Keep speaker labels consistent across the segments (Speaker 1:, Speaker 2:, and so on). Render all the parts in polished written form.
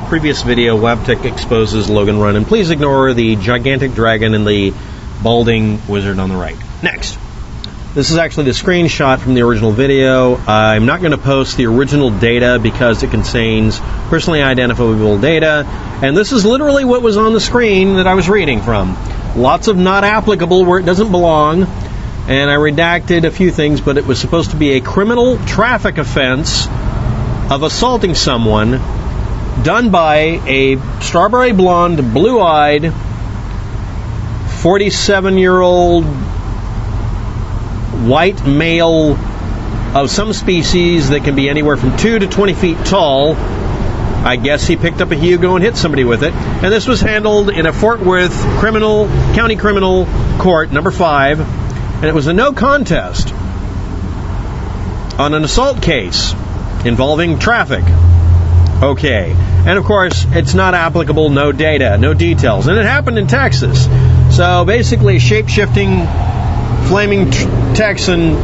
Speaker 1: previous video, Waptek exposes Logan Runnin. Please ignore the gigantic dragon and the balding wizard on the right. Next. This is actually the screenshot from the original video. I'm not going to post the original data because it contains personally identifiable data. And this is literally what was on the screen that I was reading from. Lots of not applicable where it doesn't belong. And I redacted a few things, but it was supposed to be a criminal traffic offense of assaulting someone done by a strawberry blonde, blue-eyed, 47-year-old white male of some species that can be anywhere from 2 to 20 feet tall. I guess he picked up a Hugo and hit somebody with it. And this was handled in a Fort Worth County Criminal Court, number 5. And it was a no contest on an assault case involving traffic. Okay. And of course, it's not applicable, no data, no details. And it happened in Texas. So basically, shape-shifting, flaming Texan,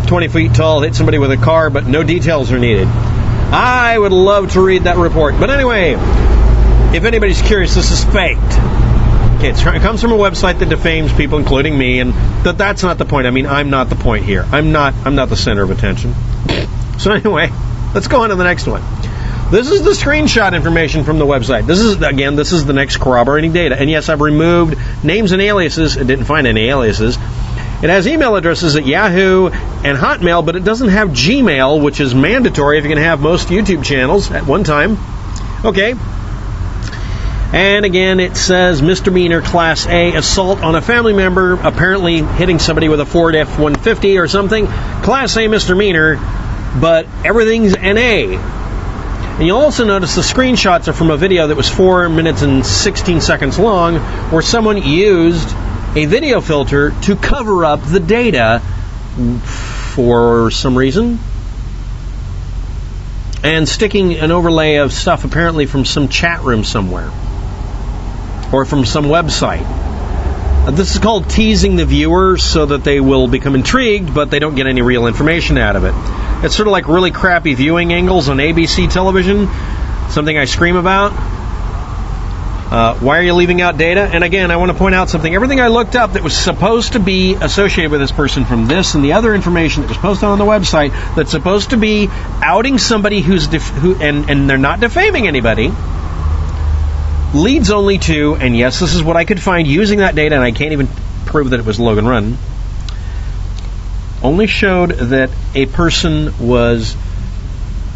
Speaker 1: 20 feet tall, hit somebody with a car, but no details are needed. I would love to read that report. But anyway, if anybody's curious, this is faked. Okay, it comes from a website that defames people, including me, and that's not the point. I mean, I'm not the point here. I'm not the center of attention. So anyway, let's go on to the next one. This is the screenshot information from the website. This is the next corroborating data. And yes, I've removed names and aliases. It didn't find any aliases. It has email addresses at Yahoo and Hotmail, but it doesn't have Gmail, which is mandatory if you can have most YouTube channels at one time. Okay. And again, it says misdemeanor Class A, assault on a family member, apparently hitting somebody with a Ford F-150 or something. Class A misdemeanor, but everything's NA. And you'll also notice the screenshots are from a video that was 4 minutes and 16 seconds long, where someone used a video filter to cover up the data for some reason, and sticking an overlay of stuff apparently from some chat room somewhere, or from some website. This is called teasing the viewer so that they will become intrigued, but they don't get any real information out of it. It's sort of like really crappy viewing angles on ABC television, something I scream about. Why are you leaving out data? And again, I want to point out something. Everything I looked up that was supposed to be associated with this person from this and the other information that was posted on the website that's supposed to be outing somebody and they're not defaming anybody, leads only to, and yes, this is what I could find using that data, and I can't even prove that it was Logan Runnin, only showed that a person was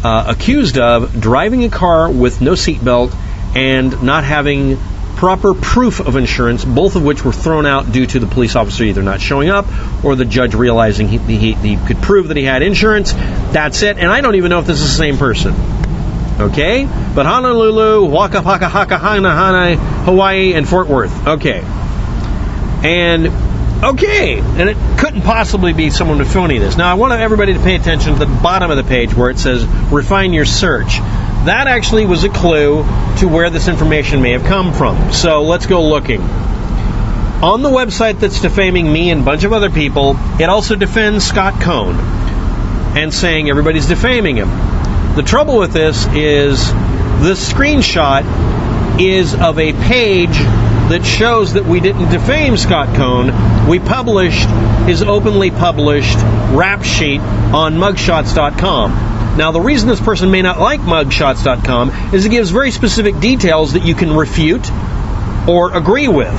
Speaker 1: accused of driving a car with no seatbelt and not having proper proof of insurance, both of which were thrown out due to the police officer either not showing up or the judge realizing he could prove that he had insurance. That's it, and I don't even know if this is the same person. Okay? But Honolulu, Waka Paka Haka Hana, Hawaii, and Fort Worth. Okay. And it couldn't possibly be someone with phony this. Now, I want everybody to pay attention to the bottom of the page where it says, refine your search. That actually was a clue to where this information may have come from. So let's go looking. On the website that's defaming me and a bunch of other people, it also defends Scott Cohn and saying everybody's defaming him. The trouble with this is this screenshot is of a page that shows that we didn't defame Scott Cohn. We published his openly published rap sheet on mugshots.com. Now, the reason this person may not like mugshots.com is it gives very specific details that you can refute or agree with.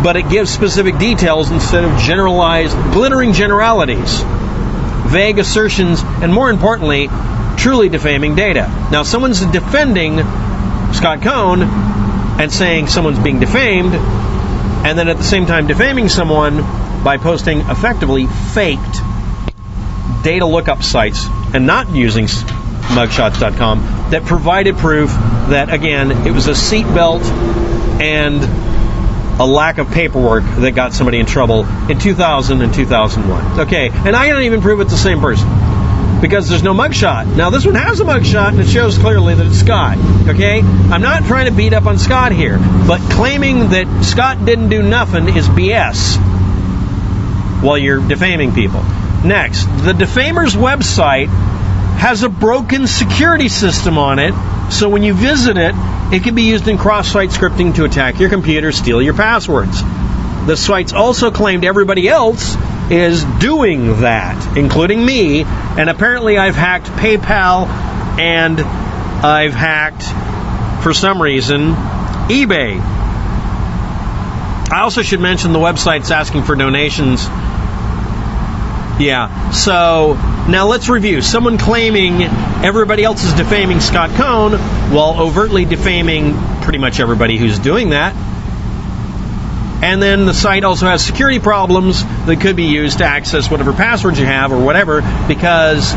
Speaker 1: But it gives specific details instead of generalized, glittering generalities, vague assertions, and more importantly, truly defaming data. Now, someone's defending Scott Cohn and saying someone's being defamed, and then at the same time defaming someone by posting effectively faked data lookup sites and not using mugshots.com that provided proof that, again, it was a seatbelt and a lack of paperwork that got somebody in trouble in 2000 and 2001. Okay, and I don't even prove it's the same person because there's no mugshot. Now, this one has a mugshot, and it shows clearly that it's Scott. Okay? I'm not trying to beat up on Scott here, but claiming that Scott didn't do nothing is BS while you're defaming people. Next, the defamer's website has a broken security system on it, So when you visit it, it can be used in cross-site scripting to attack your computer, steal your passwords. The sites also claimed everybody else is doing that, including me, and apparently I've hacked PayPal and I've hacked, for some reason, eBay. I also should mention the website's asking for donations. Yeah, so now let's review. Someone claiming everybody else is defaming Scott Cohn while overtly defaming pretty much everybody who's doing that. And then the site also has security problems that could be used to access whatever passwords you have or whatever, because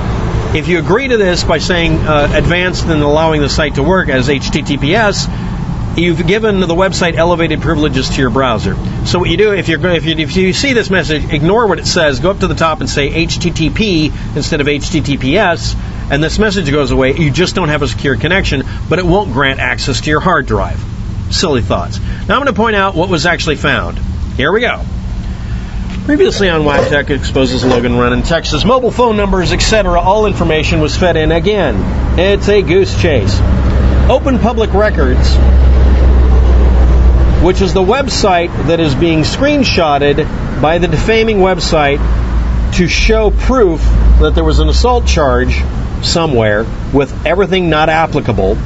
Speaker 1: if you agree to this by saying advanced and allowing the site to work as HTTPS, you've given the website elevated privileges to your browser. So what you do, if you see this message, ignore what it says, go up to the top and say HTTP instead of HTTPS, and this message goes away. You just don't have a secure connection, but it won't grant access to your hard drive. Silly thoughts. Now I'm going to point out what was actually found. Here we go. Previously on Waptek exposes Logan Runnin, Texas, mobile phone numbers, etc. All information was fed in again. It's a goose chase. Open Public Records, which is the website that is being screenshotted by the defaming website to show proof that there was an assault charge somewhere with everything not applicable.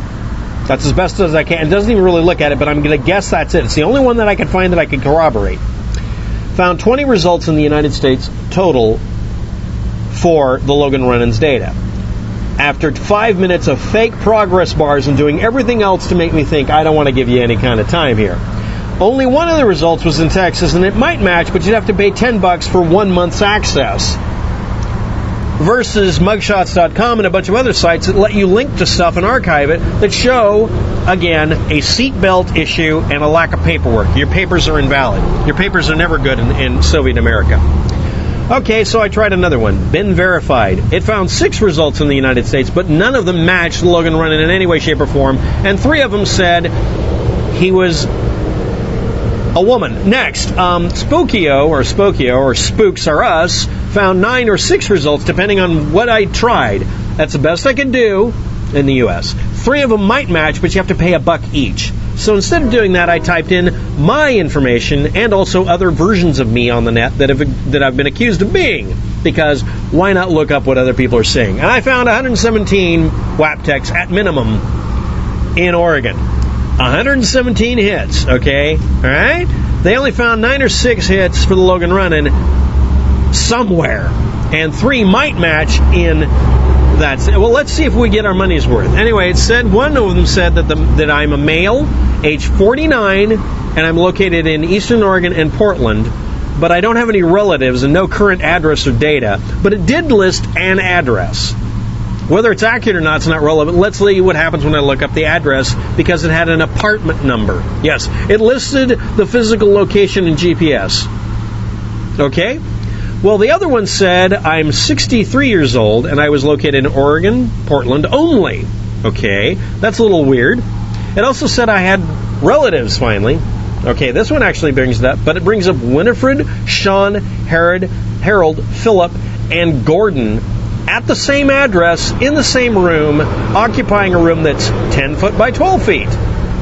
Speaker 1: That's as best as I can. It doesn't even really look at it, but I'm going to guess that's it. It's the only one that I could find that I could corroborate. Found 20 results in the United States total for the Logan Runnin's data. After 5 minutes of fake progress bars and doing everything else to make me think I don't want to give you any kind of time here. Only one of the results was in Texas, and it might match, but you'd have to pay $10 for 1 month's access. Versus mugshots.com and a bunch of other sites that let you link to stuff and archive it that show, again, a seatbelt issue and a lack of paperwork. Your papers are invalid. Your papers are never good in Soviet America. Okay, so I tried another one, beenverified. It found 6 results in the United States, but none of them matched Logan Runnin in any way, shape, or form, and 3 of them said he was a woman. Next, spokeo or Spooks R Us found 9 or 6 results depending on what I tried. That's the best I could do in the U.S. 3 of them might match, but you have to pay $1 each. So instead of doing that, I typed in my information and also other versions of me on the net that I've been accused of being, because why not look up what other people are saying? And I found 117 Wapteks at minimum in Oregon. 117 hits, okay? All right? They only found 9 or 6 hits for the Logan Runnin somewhere, and 3 might match in that. Well, let's see if we get our money's worth. Anyway, it said, one of them said that I'm a male, age 49, and I'm located in Eastern Oregon and Portland, but I don't have any relatives and no current address or data, but it did list an address. Whether it's accurate or not is not relevant. Let's see what happens when I look up the address, because it had an apartment number. Yes, it listed the physical location in GPS. Okay? Well, the other one said I'm 63 years old and I was located in Oregon, Portland only. Okay, that's a little weird. It also said I had relatives finally. Okay, this one actually brings it up, but it brings up Winifred, Sean, Harold, Philip, and Gordon at the same address, in the same room, occupying a room that's 10 foot by 12 feet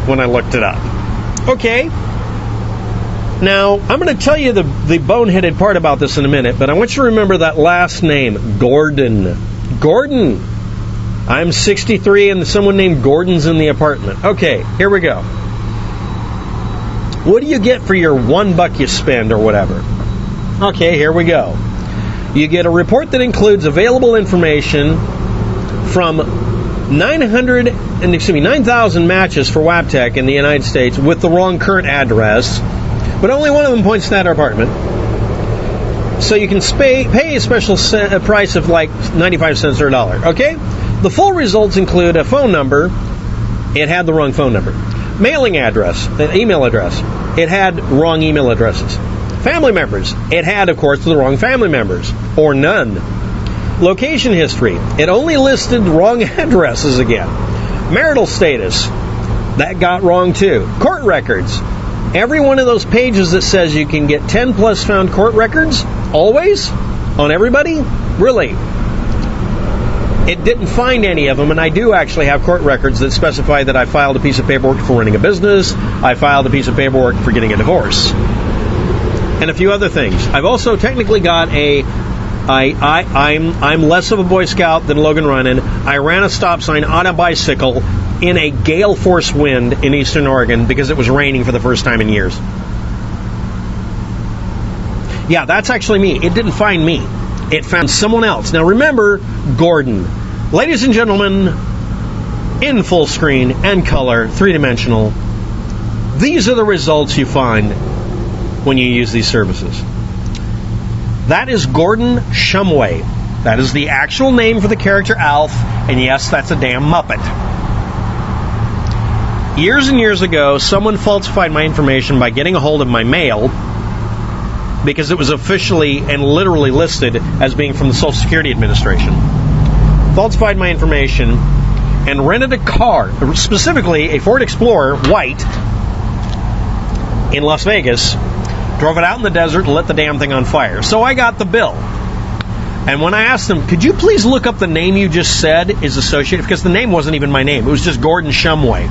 Speaker 1: when I looked it up. Okay. Now, I'm going to tell you the boneheaded part about this in a minute, but I want you to remember that last name, Gordon. Gordon. I'm 63 and someone named Gordon's in the apartment. Okay, here we go. What do you get for your $1 you spend or whatever? Okay, here we go. You get a report that includes available information from 9,000 matches for Waptek in the United States with the wrong current address, but only one of them points to that apartment. So you can pay a special price of like 95 cents or $1. Okay? The full results include a phone number. It had the wrong phone number. Mailing address, an email address. It had wrong email addresses. Family members. It had, of course, the wrong family members, or none. Location history. It only listed wrong addresses again. Marital status. That got wrong too. Court records. Every one of those pages that says you can get 10 plus found court records, always, on everybody? Really? it didn't find any of them, and I do actually have court records that specify that I filed a piece of paperwork for running a business, I filed a piece of paperwork for getting a divorce, and a few other things. I've also technically got I'm less of a Boy Scout than Logan Runnin. I ran a stop sign on a bicycle in a gale force wind in eastern Oregon because it was raining for the first time in years. Yeah, that's actually me. It didn't find me. It found someone else. Now remember, Gordon. Ladies and gentlemen, in full screen and color, three-dimensional, these are the results you find when you use these services. That is Gordon Shumway. That is the actual name for the character Alf, and yes, that's a damn Muppet. Years and years ago, someone falsified my information by getting a hold of my mail because it was officially and literally listed as being from the Social Security Administration. Falsified my information and rented a car, specifically a Ford Explorer, white, in Las Vegas, drove it out in the desert and lit the damn thing on fire. So I got the bill. And when I asked them, could you please look up the name you just said is associated, because the name wasn't even my name, it was just Gordon Shumway.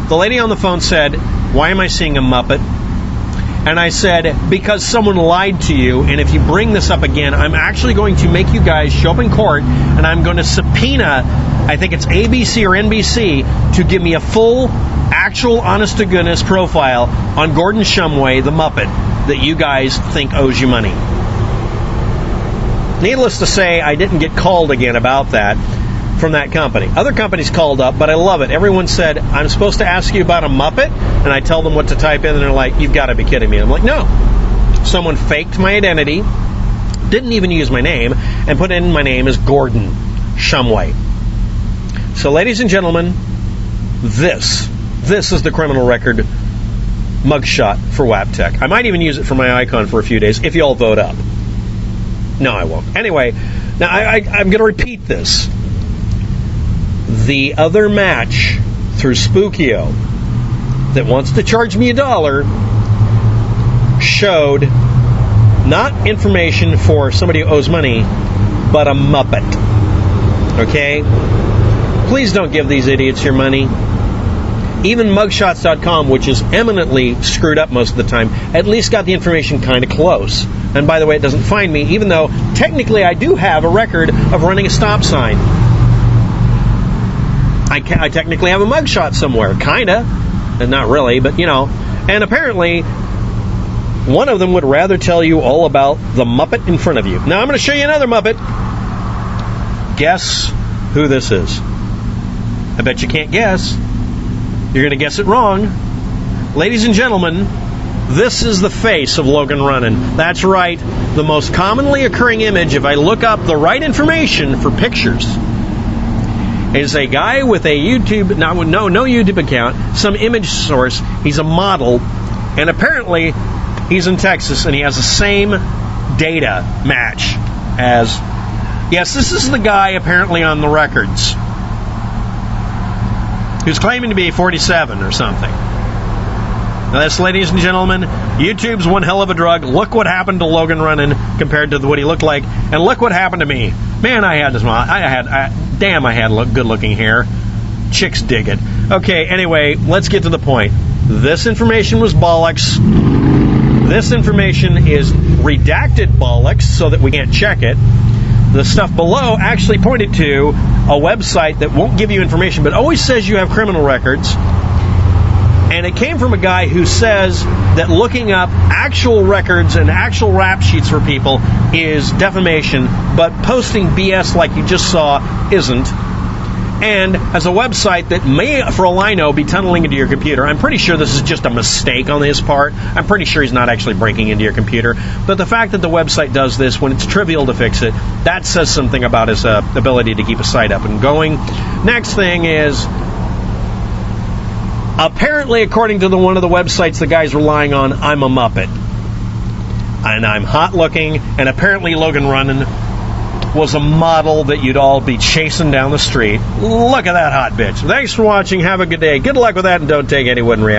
Speaker 1: The lady on the phone said, why am I seeing a Muppet? And I said, because someone lied to you, and if you bring this up again, I'm actually going to make you guys show up in court, and I'm going to subpoena, I think it's ABC or NBC, to give me a full, actual, honest-to-goodness profile on Gordon Shumway, the Muppet, that you guys think owes you money. Needless to say, I didn't get called again about that from that company. Other companies called up, but I love it. Everyone said, I'm supposed to ask you about a Muppet? And I tell them what to type in, and they're like, you've got to be kidding me. I'm like, no. Someone faked my identity, didn't even use my name, and put in my name as Gordon Shumway. So, ladies and gentlemen, this is the criminal record mugshot for Waptek. I might even use it for my icon for a few days if you all vote up. No, I won't. Anyway, now I'm going to repeat this. The other match through Spokeo that wants to charge me $1 showed not information for somebody who owes money, but a Muppet. Okay? Please don't give these idiots your money. Even mugshots.com, which is eminently screwed up most of the time, at least got the information kind of close. And by the way, it doesn't find me, even though technically I do have a record of running a stop sign. I technically have a mugshot somewhere, kinda, and not really, but you know. And apparently, one of them would rather tell you all about the Muppet in front of you. Now I'm going to show you another Muppet. Guess who this is? I bet you can't guess. You're going to guess it wrong. Ladies and gentlemen, this is the face of Logan Runnin. That's right, the most commonly occurring image, if I look up the right information for pictures, is a guy with a YouTube, no YouTube account, some image source. He's a model, and apparently he's in Texas, and he has the same data match as, yes, this is the guy apparently on the records who's claiming to be 47 or something. Now this, ladies and gentlemen, YouTube's one hell of a drug. Look what happened to Logan Runnin compared to what he looked like, and look what happened to me. Man, I had good-looking hair. Chicks dig it. Okay, anyway, let's get to the point. This information was bollocks. This information is redacted bollocks so that we can't check it. The stuff below actually pointed to a website that won't give you information but always says you have criminal records. And it came from a guy who says that looking up actual records and actual rap sheets for people is defamation, but posting BS like you just saw isn't. And as a website that may, for all I know, be tunneling into your computer. I'm pretty sure this is just a mistake on his part. I'm pretty sure he's not actually breaking into your computer. But the fact that the website does this when it's trivial to fix it, that says something about his ability to keep a site up and going. Next thing is, apparently, according to one of the websites the guy's relying on, I'm a Muppet. And I'm hot looking, and apparently Logan Runnin was a model that you'd all be chasing down the street. Look at that hot bitch. Thanks for watching. Have a good day. Good luck with that, and don't take any wooden reality.